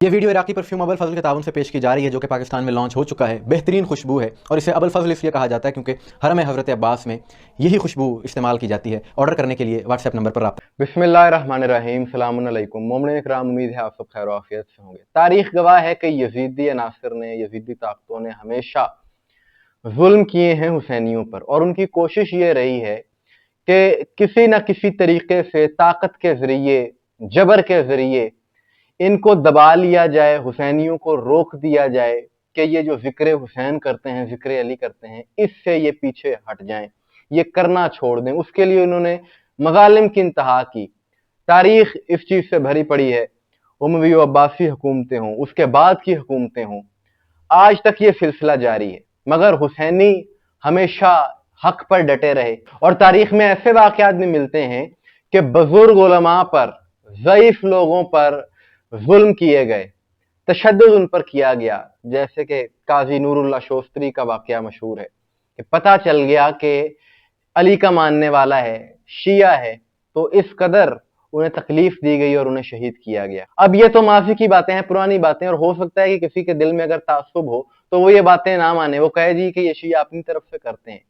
ये video Iraqi perfume Abul फजल के ताउन से पेश की जा रही है, जो कि पाकिस्तान में लॉन्च हो चुका है। बेहतरीन खुशबू है और इसे अबुल फजल इसलिए कहा जाता है क्योंकि हरम हज़रत अब्बास में यही खुशबू इस्तेमाल की जाती है। ऑर्डर करने के लिए व्हाट्सएप नंबर पर रब्ता। बिस्मिल्लाहिर्रहमानिर्रहीम, सलामुन अलैकुम। मोमिन इकराम, उम्मीद है आप सब खैर आफियत से होंगे। तारीख गवाह है कि यजीदी अनासर ने, यजीदी ताकतों ने हमेशा जुल्म किए हैं हुसैनियों पर, और उनकी कोशिश ये रही है कि किसी न किसी तरीके से ताकत के जरिए, जबर के जरिए इनको दबा लिया जाए, हुसैनियों को रोक दिया जाए कि ये जो जिक्र हुसैन करते हैं, जिक्र अली करते हैं, इससे ये पीछे हट जाएं, ये करना छोड़ दें। उसके लिए उन्होंने मज़ालिम की इंतहा की। तारीख इस चीज से भरी पड़ी है। उमवी व अब्बासी हुकूमतें हों, उसके बाद की हुकूमतें हों, आज तक ये सिलसिला जारी है, मगर हुसैनी हमेशा हक पर डटे रहे। और तारीख में ऐसे वाकयात भी मिलते हैं कि बुजुर्ग उलमा पर, ज़ईफ लोगों पर जुल्म किए गए, तशद्दुद उन पर किया गया। जैसे कि काजी नूरुल्लाह शोस्त्री का वाकया मशहूर है कि पता चल गया कि अली का मानने वाला है, शिया है, तो इस कदर उन्हें तकलीफ दी गई और उन्हें शहीद किया गया। अब ये तो माफी की बातें हैं, पुरानी बातें, और हो सकता है कि किसी के दिल में अगर तासुब हो तो वो ये बातें ना माने, वो कहे जी कि ये शिया अपनी तरफ से करते हैं।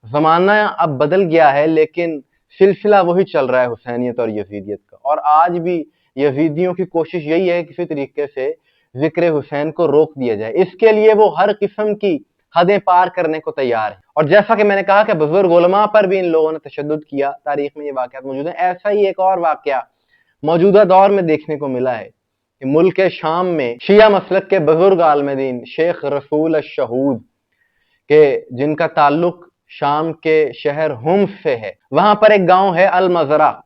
जमाना अब बदल गया है, लेकिन सिलसिला वही चल रहा है हुसैनियत और यजीदियत का। और आज भी यजीदियों की कोशिश यही है किसी तरीके से जिक्र हुसैन को रोक दिया जाए। इसके लिए वो हर किस्म की हदें पार करने को तैयार है। और जैसा कि मैंने कहा कि बुजुर्ग उलमा पर भी इन लोगों ने तशद्दुद किया, तारीख में ये वाकयात मौजूद है। ऐसा ही एक और वाकया मौजूदा दौर में देखने को मिला है कि मुल्क शाम में शिया मसलक के बुजुर्ग आलमदीन शेख रसूल अश-शहूद के, जिनका ताल्लुक शाम के शहर हुम्स से है, वहां पर एक गांव है अल मजरा।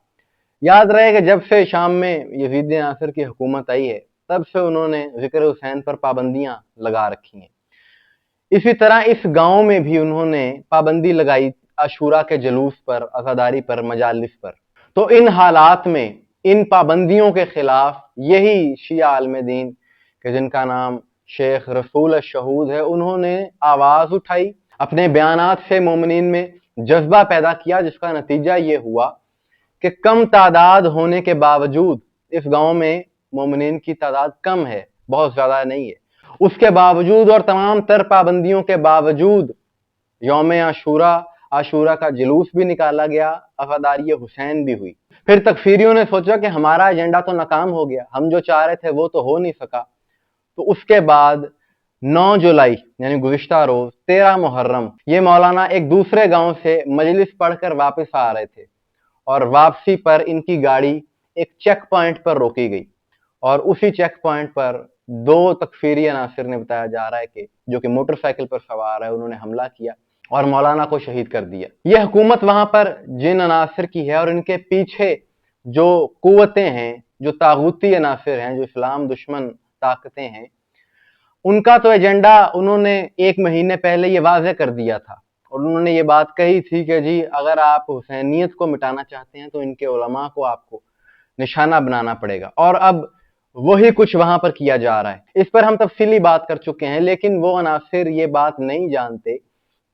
याद रहे कि जब से शाम में यजीदी नासिर की हुकूमत आई है, तब से उन्होंने जिक्र हुसैन पर पाबंदियां लगा रखी हैं। इसी तरह इस गांव में भी उन्होंने पाबंदी लगाई आशूरा के जुलूस पर, अज़ादारी पर, मजालिस पर। तो इन हालात में, इन पाबंदियों के खिलाफ यही शिया आलमदीन के, जिनका नाम शेख रसूल शहूद है, उन्होंने आवाज उठाई, अपने बयानात से मोमिनीन में जज्बा पैदा किया, जिसका नतीजा ये हुआ कि कम तादाद होने के बावजूद, इस गांव में मोमिनीन की तादाद कम है, बहुत ज्यादा नहीं है, उसके बावजूद और तमाम तर पाबंदियों के बावजूद यौम आशूरा, आशूरा का जुलूस भी निकाला गया, अज़ादारी हुसैन भी हुई। फिर तकफीरियों ने सोचा कि हमारा एजेंडा तो नाकाम हो गया, हम जो चाह रहे थे वो तो हो नहीं सका। तो उसके बाद 9 जुलाई यानी गुज़िश्ता रोज 13 मुहर्रम, ये मौलाना एक दूसरे गांव से मजलिस पढ़कर वापस आ रहे थे, और वापसी पर इनकी गाड़ी एक चेक पॉइंट पर रोकी गई, और उसी चेक पॉइंट पर 2 तकफीरी अनासिर ने, बताया जा रहा है कि जो कि मोटरसाइकिल पर सवार है, उन्होंने हमला किया और मौलाना को शहीद कर दिया। यह हुकूमत वहां पर जिन अनासिर की है, और इनके पीछे जो कुव्वतें हैं, जो तागूती अनासिर हैं, जो इस्लाम दुश्मन ताकतें हैं, उनका तो एजेंडा उन्होंने 1 महीने पहले ये वाज़ेह कर दिया था। और उन्होंने ये बात कही थी कि जी अगर आप हुसैनियत को मिटाना चाहते हैं तो इनके उलमा को आपको निशाना बनाना पड़ेगा। और अब वही कुछ वहां पर किया जा रहा है। इस पर हम तफसीली बात कर चुके हैं, लेकिन वो अनासिर ये बात नहीं जानते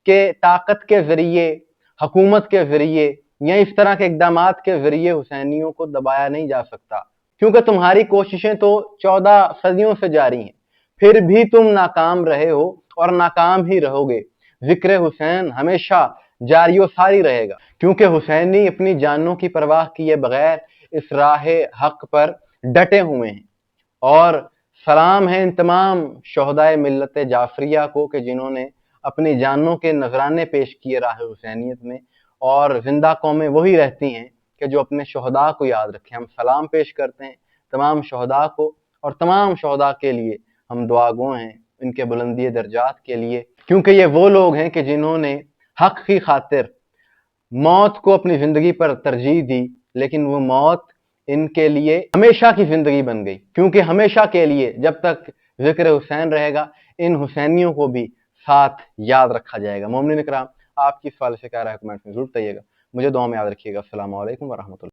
कि ताकत के जरिए, हुकूमत के जरिए या इस तरह के इकदामात के जरिए हुसैनियों को दबाया नहीं जा सकता, क्योंकि तुम्हारी कोशिशें तो 14 सदियों से जारी हैं, फिर भी तुम नाकाम रहे हो और नाकाम ही रहोगे। जिक्र हुसैन हमेशा जारी व सारी रहेगा, क्योंकि हुसैनी अपनी जानों की परवाह किए बगैर इस राह हक पर डटे हुए हैं। और सलाम है इन तमाम शोहदाए मिल्लत जाफरिया को कि जिन्होंने अपनी जानों के नजराने पेश किए राह हुसैनियत में, और जिंदा कौमें वही रहती हैं कि जो अपने शोहदा को याद रखें। हम सलाम पेश करते हैं तमाम शोहदा को, और तमाम शोहदा के लिए हम दुआगो हैं, इनके बुलंदी दर्जात के लिए, क्योंकि ये वो लोग हैं कि जिन्होंने हक की खातिर मौत को अपनी जिंदगी पर तरजीह दी, लेकिन वो मौत इनके लिए हमेशा की जिंदगी बन गई, क्योंकि हमेशा के लिए जब तक जिक्र हुसैन रहेगा, इन हुसैनियों को भी साथ याद रखा जाएगा। मोमिनीन इकराम, आपकी सवाल से क्या राय कमेंट में जरूर बताइएगा। मुझे दुआ में याद रखिएगा। अस्सलाम वालेकुम व रहमतुल्लाह।